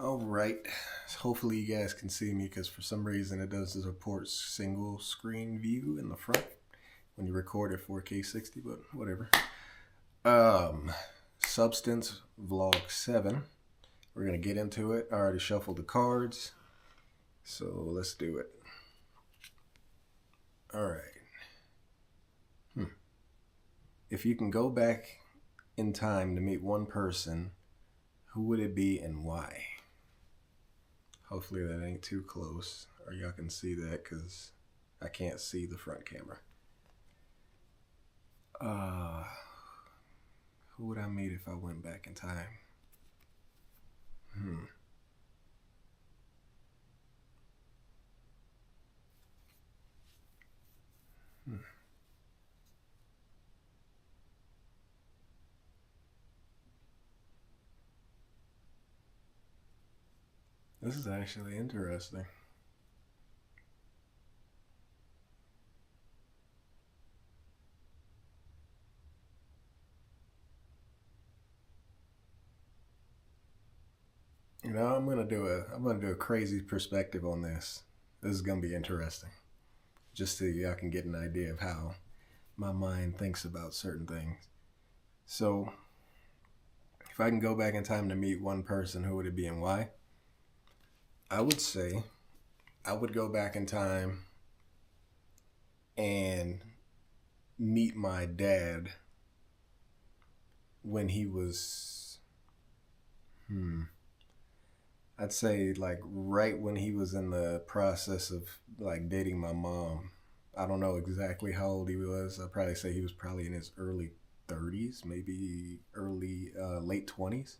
All right. Hopefully you guys can see me because for some reason it does support single screen view in the front when you record at 4K 60, but whatever. Um, Substance Vlog 7. We're going to get into it. I already shuffled the cards, so let's do it. All right. If you can go back in time to meet one person, who would it be and why? Hopefully that ain't too close, or y'all can see that because I can't see the front camera. Who would I meet if I went back in time? Hmm. This is actually interesting. You know, I'm gonna do a crazy perspective on this. This is gonna be interesting. Just so y'all can get an idea of how my mind thinks about certain things. So, if I can go back in time to meet one person, who would it be and why? I would say I would go back in time and meet my dad when he was, I'd say like right when he was in the process of like dating my mom. I don't know exactly how old he was. I'd probably say he was probably in his early 30s, maybe late 20s.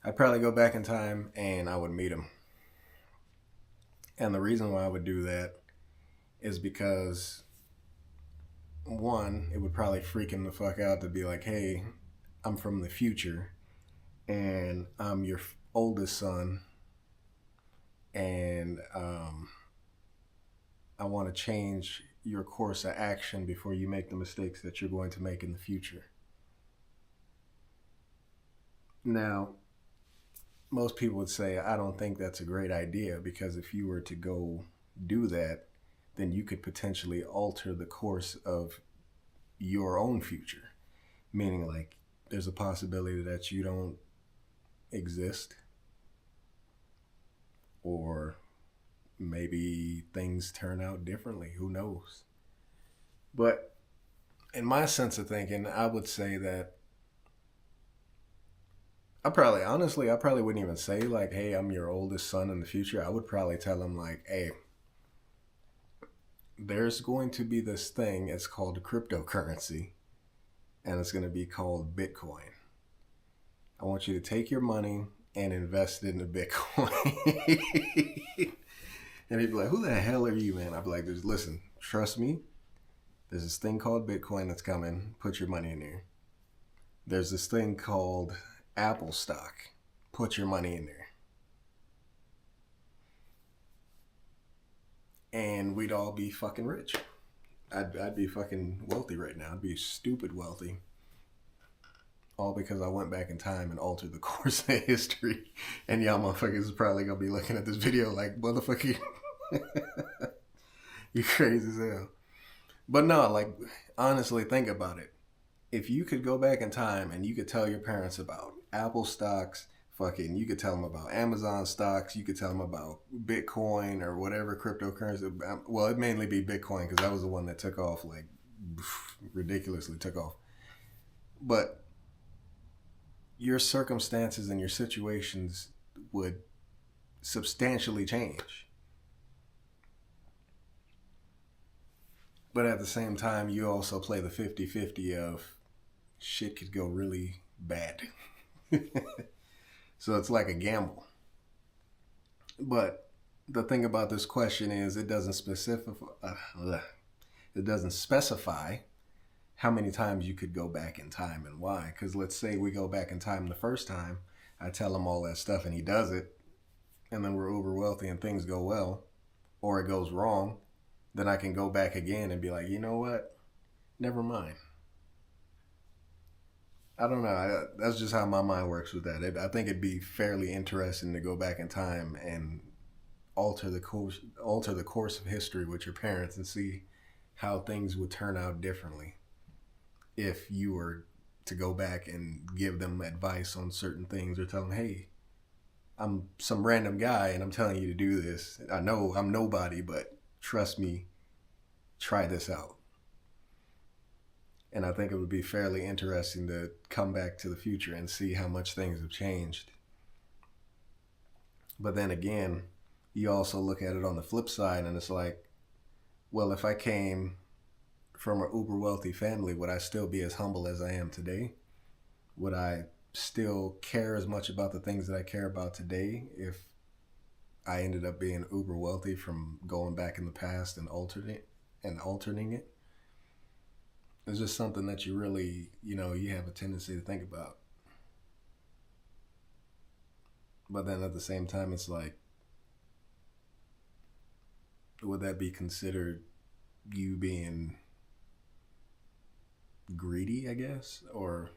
I'd probably go back in time and I would meet him. And the reason why I would do that is because one, it would probably freak him the fuck out to be like, hey, I'm from the future and I'm your oldest son, and I want to change your course of action before you make the mistakes that you're going to make in the future. Now, most people would say, I don't think that's a great idea because if you were to go do that, then you could potentially alter the course of your own future. Meaning, like, there's a possibility that you don't exist, or maybe things turn out differently. Who knows? But in my sense of thinking, I would say that I probably wouldn't even say, like, hey, I'm your oldest son in the future. I would probably tell him, like, hey, there's going to be this thing. It's called cryptocurrency, and it's going to be called Bitcoin. I want you to take your money and invest it into Bitcoin. And he'd be like, who the hell are you, man? I'd be like, listen, trust me. There's this thing called Bitcoin that's coming. Put your money in there. There's this thing called Apple stock. Put your money in there. And we'd all be fucking rich. I'd be fucking wealthy right now. I'd be stupid wealthy. All because I went back in time and altered the course of history. And y'all motherfuckers is probably gonna be looking at this video like, motherfucker, you crazy as hell. But no, like, honestly, think about it. If you could go back in time and you could tell your parents about Apple stocks, fucking, you could tell them about Amazon stocks, you could tell them about Bitcoin or whatever cryptocurrency. Well, it'd mainly be Bitcoin because that was the one that took off, like, ridiculously took off. But your circumstances and your situations would substantially change. But at the same time, you also play the 50-50 of shit could go really bad. So it's like a gamble. But the thing about this question is it doesn't specify how many times you could go back in time and why. Because let's say we go back in time the first time, I tell him all that stuff and he does it, and then we're uber wealthy and things go well, or it goes wrong, then I can go back again and be like, you know what? Never mind. I don't know. That's just how my mind works with that. I think it'd be fairly interesting to go back in time and alter the course of history with your parents and see how things would turn out differently if you were to go back and give them advice on certain things or tell them, hey, I'm some random guy and I'm telling you to do this. I know I'm nobody, but trust me, try this out. And I think it would be fairly interesting to come back to the future and see how much things have changed. But then again, you also look at it on the flip side and it's like, well, if I came from an uber wealthy family, would I still be as humble as I am today? Would I still care as much about the things that I care about today if I ended up being uber wealthy from going back in the past and altering it? It's just something that you really, you have a tendency to think about. But then at the same time, it's like, would that be considered you being greedy, I guess? Or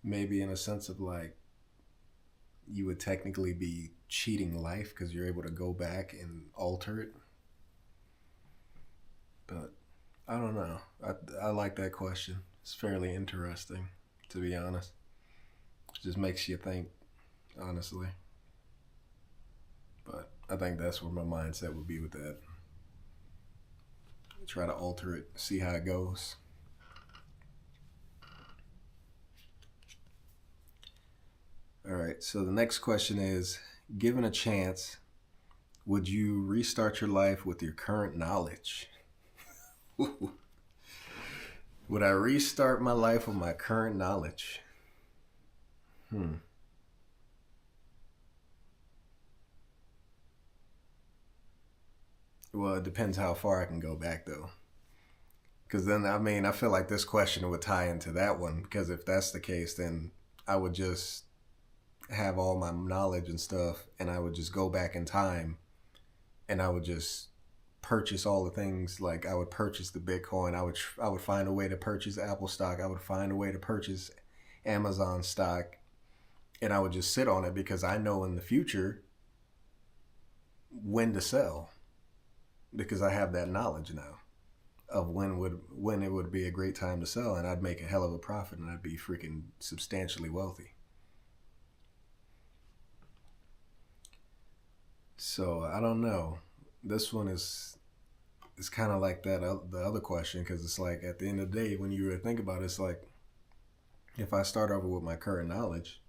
maybe in a sense of like, you would technically be cheating life because you're able to go back and alter it. But I don't know. I like that question. It's fairly interesting, to be honest. It just makes you think, honestly. But I think that's where my mindset would be with that. Try to alter it, see how it goes. All right, so the next question is, given a chance, would you restart your life with your current knowledge? Would I restart my life with my current knowledge? Hmm. Well, it depends how far I can go back, though. Because then, I mean, I feel like this question would tie into that one. Because if that's the case, then I would just have all my knowledge and stuff, and I would just go back in time, and I would just purchase all the things. Like I would purchase the Bitcoin. I would find a way to purchase Apple stock. I would find a way to purchase Amazon stock, and I would just sit on it because I know in the future when to sell because I have that knowledge now of when it would be a great time to sell, and I'd make a hell of a profit, and I'd be freaking substantially wealthy. So I don't know. This one is it's kind of like that the other question because it's like at the end of the day when you really think about it, it's like if I start over with my current knowledge,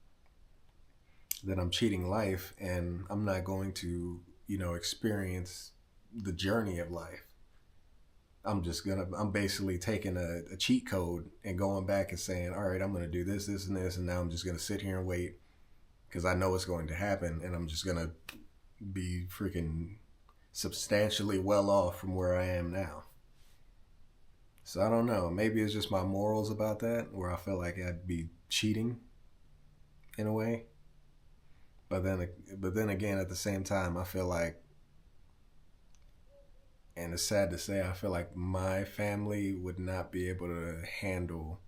then I'm cheating life and I'm not going to experience the journey of life. I'm basically taking a cheat code and going back and saying, all right, I'm gonna do this and this, and now I'm just gonna sit here and wait because I know it's going to happen, and I'm just gonna be freaking substantially well off from where I am now. So I don't know. Maybe it's just my morals about that, where I feel like I'd be cheating in a way. But then again, at the same time, I feel like, and it's sad to say, I feel like my family would not be able to handle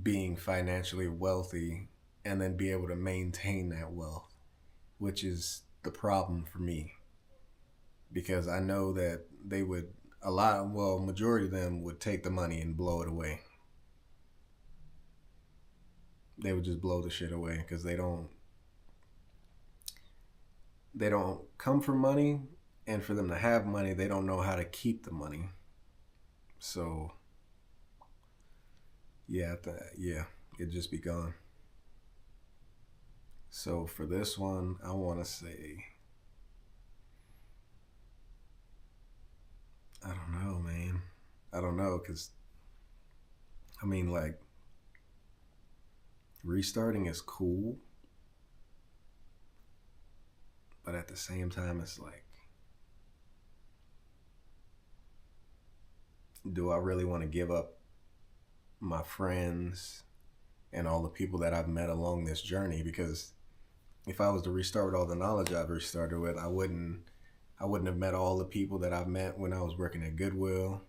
being financially wealthy and then be able to maintain that wealth, which is the problem for me because I know that they would majority of them would take the money and blow it away. They would just blow the shit away because they don't come for money, and for them to have money, they don't know how to keep the money. So yeah, it'd just be gone. So for this one, I want to say, I don't know, man. I don't know because I mean, like, restarting is cool, but at the same time, it's like, do I really want to give up my friends and all the people that I've met along this journey? Because if I was to restart with all the knowledge I've restarted with, I wouldn't have met all the people that I've met when I was working at Goodwill.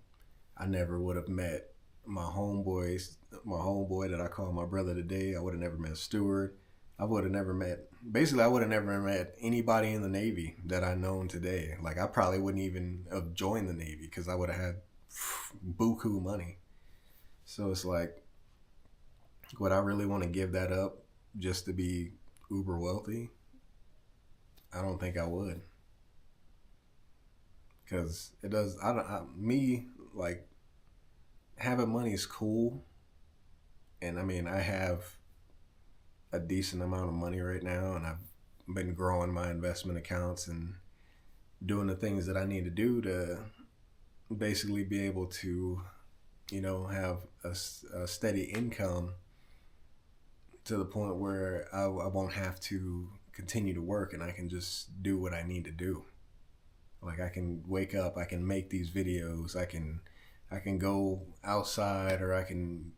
I never would have met my homeboys, my homeboy that I call my brother today, I would have never met Stewart. I would have never met, basically, I would have never met anybody in the Navy that I known today. Like, I probably wouldn't even have joined the Navy because I would have had buku money. So it's like, would I really want to give that up just to be uber wealthy? I don't think I would. Because it does, me, like, having money is cool. And I mean, I have a decent amount of money right now, and I've been growing my investment accounts and doing the things that I need to do to basically be able to, have a steady income to the point where I won't have to continue to work and I can just do what I need to do. Like I can wake up, I can make these videos, I can go outside, or I can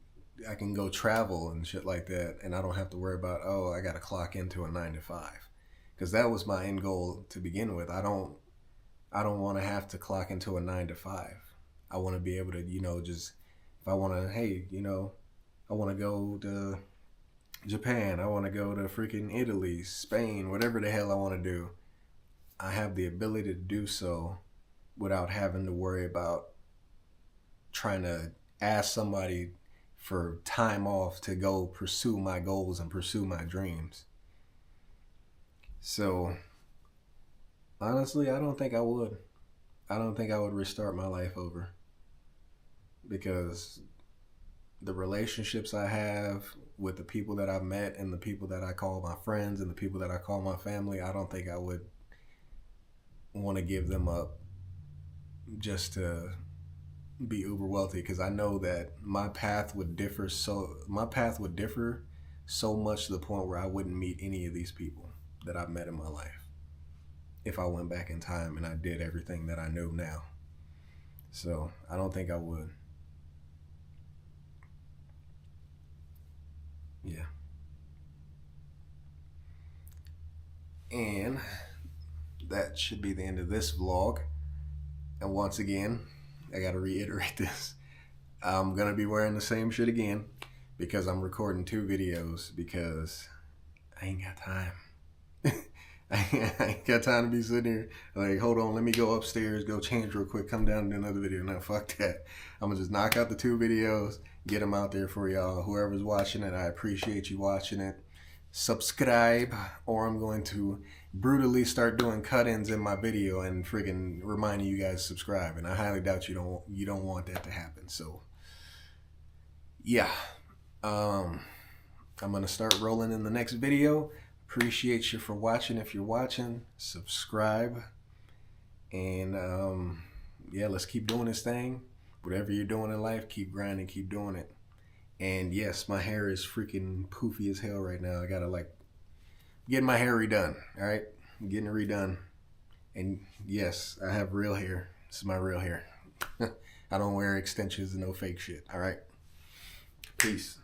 go travel and shit like that, and I don't have to worry about, oh, I got to clock into a 9 to 5, because that was my end goal to begin with. I don't want to have to clock into a 9 to 5. I want to be able to, just if I want to, hey, I want to go to Japan, I want to go to freaking Italy, Spain, whatever the hell I want to do. I have the ability to do so without having to worry about trying to ask somebody for time off to go pursue my goals and pursue my dreams. So honestly, I don't think I would. I don't think I would restart my life over, because the relationships I have with the people that I've met and the people that I call my friends and the people that I call my family, I don't think I would want to give them up just to be uber wealthy, because I know that my path would differ so much to the point where I wouldn't meet any of these people that I've met in my life if I went back in time and I did everything that I know now. So I don't think I would. Yeah. And that should be the end of this vlog. And once again, I gotta reiterate this. I'm gonna be wearing the same shit again because I'm recording 2 videos, because I ain't got time. I ain't got time to be sitting here like, hold on, let me go upstairs, go change real quick, come down and do another video. No, fuck that. I'm gonna just knock out the 2 videos, get them out there for y'all. Whoever's watching it, I appreciate you watching it. Subscribe, or I'm going to brutally start doing cut-ins in my video and friggin' reminding you guys to subscribe. And I highly doubt you don't want that to happen. So yeah, I'm gonna start rolling in the next video. Appreciate you for watching. If you're watching, subscribe, and yeah, let's keep doing this thing. Whatever you're doing in life, keep grinding, keep doing it. And yes, my hair is freaking poofy as hell right now. I gotta get my hair redone. All right, I'm getting it redone. And yes, I have real hair. This is my real hair. I don't wear extensions and no fake shit. All right, peace.